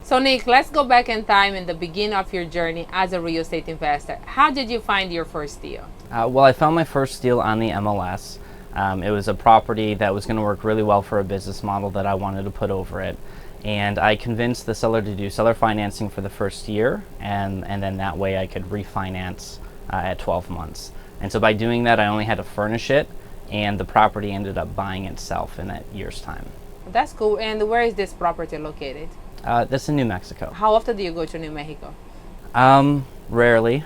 So Nick, let's go back in time in the beginning of your journey as a real estate investor. How did you find your first deal? Well, I found my first deal on the MLS. It was a property that was going to work really well for a business model that I wanted to put over it. And I convinced the seller to do seller financing for the first year, and then that way I could refinance at 12 months. And so by doing that, I only had to furnish it, and the property ended up buying itself in that year's time. That's cool. And where is this property located? That's in New Mexico. How often do you go to New Mexico? Rarely.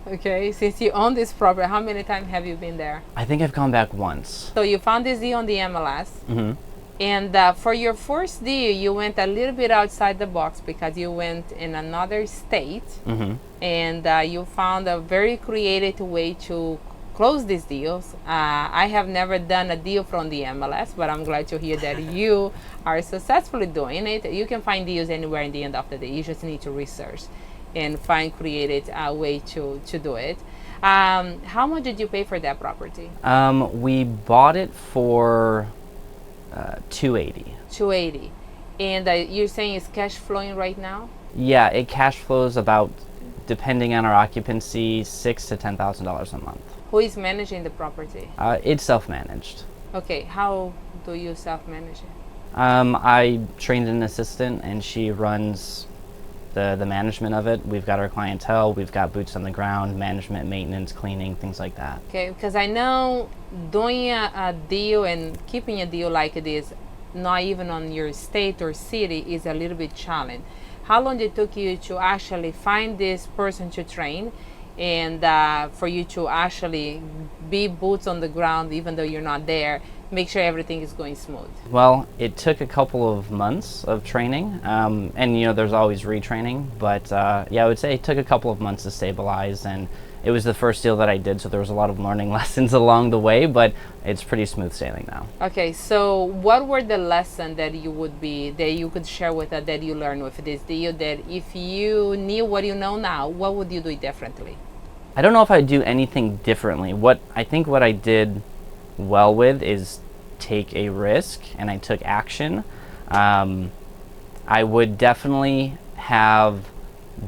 Okay, since you own this property, how many times have you been there? I think I've gone back once. So you found this deal on the MLS. Mm-hmm. And for your first deal, you went a little bit outside the box because you went in another state. Mm-hmm. And you found a very creative way to close these deals. I have never done a deal from the MLS, but I'm glad to hear that you are successfully doing it. You can find deals anywhere in the end of the day. You just need to research and find creative way to do it. How much did you pay for that property? We bought it for $280. $280. And you're saying it's cash flowing right now? Yeah, it cash flows about, depending on our occupancy, $6,000 to $10,000 a month. Who is managing the property? It's self-managed. Okay, how do you self-manage it? I trained an assistant, and she runs the management of it. We've got our clientele, we've got boots on the ground, management, maintenance, cleaning, things like that. Okay, because I know doing a deal and keeping a deal like this, not even on your state or city, is a little bit challenging. How long did it took you to actually find this person to train, and for you to actually be boots on the ground even though you're not there, make sure everything is going smooth? Well, it took a couple of months of training, and you know, there's always retraining, but yeah, I would say it took a couple of months to stabilize, and it was the first deal that I did, so there was a lot of learning lessons along the way, but it's pretty smooth sailing now. Okay, so what were the lessons that you could share with us that you learned with this deal, that if you knew what you know now, what would you do differently? I don't know if I'd do anything differently. What I did well with is take a risk, and I took action. I would definitely have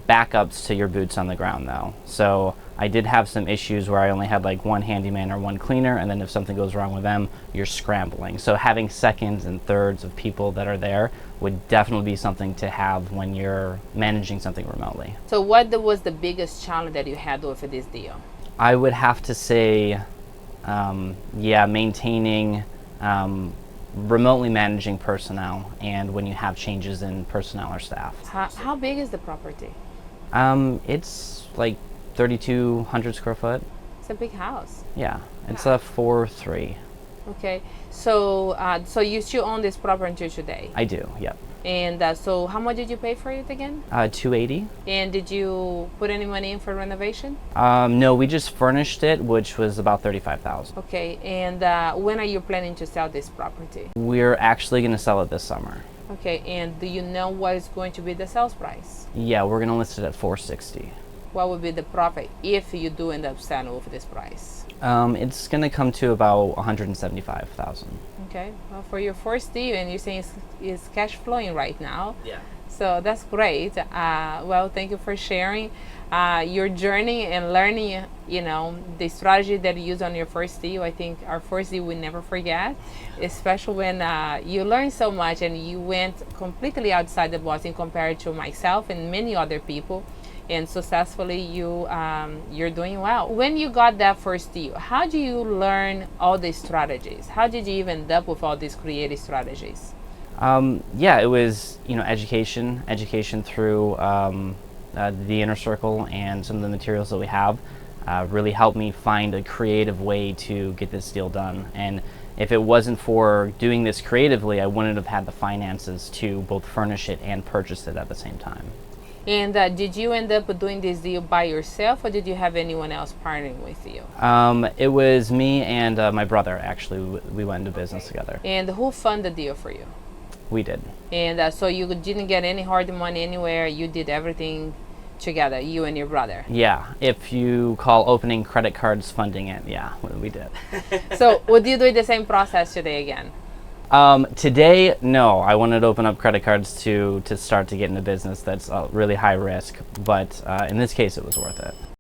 backups to your boots on the ground though. So I did have some issues where I only had like one handyman or one cleaner, and then if something goes wrong with them, you're scrambling. So having seconds and thirds of people that are there would definitely be something to have when you're managing something remotely. So what was the biggest challenge that you had with this deal? I would have to say, yeah, maintaining, remotely managing personnel, and when you have changes in personnel or staff. How big is the property? It's like 3,200 square foot. It's a big house. Yeah, it's a 4-3. Okay, so so you still own this property until today? I do, yep. And so how much did you pay for it again? $280. And did you put any money in for renovation? No, we just furnished it, which was about $35,000. Okay, and when are you planning to sell this property? We're actually going to sell it this summer. Okay, and do you know what is going to be the sales price? Yeah, we're going to list it at $460. What would be the profit if you do end up selling with this price? It's going to come to about $175,000. Okay, well, for your first deal, and you're saying it's cash flowing right now. Yeah. So that's great. Well, thank you for sharing your journey and learning, you know, the strategy that you used on your first deal. I think our first deal we never forget, especially when you learn so much and you went completely outside the box in compared to myself and many other people. And successfully you're doing well. When you got that first deal, how do you learn all these strategies? How did you even end up with all these creative strategies? Yeah, it was, you know, education through the inner circle and some of the materials that we have really helped me find a creative way to get this deal done. And if it wasn't for doing this creatively, I wouldn't have had the finances to both furnish it and purchase it at the same time. And did you end up doing this deal by yourself, or did you have anyone else partnering with you? It was me and my brother, actually. We went into business together. And who funded the deal for you? We did. And so you didn't get any hard money anywhere, you did everything together, you and your brother? Yeah, if you call opening credit cards funding it, yeah, we did. So would you do the same process today again? Today, no. I wanted to open up credit cards to start to get into business that's really high risk, but in this case, it was worth it.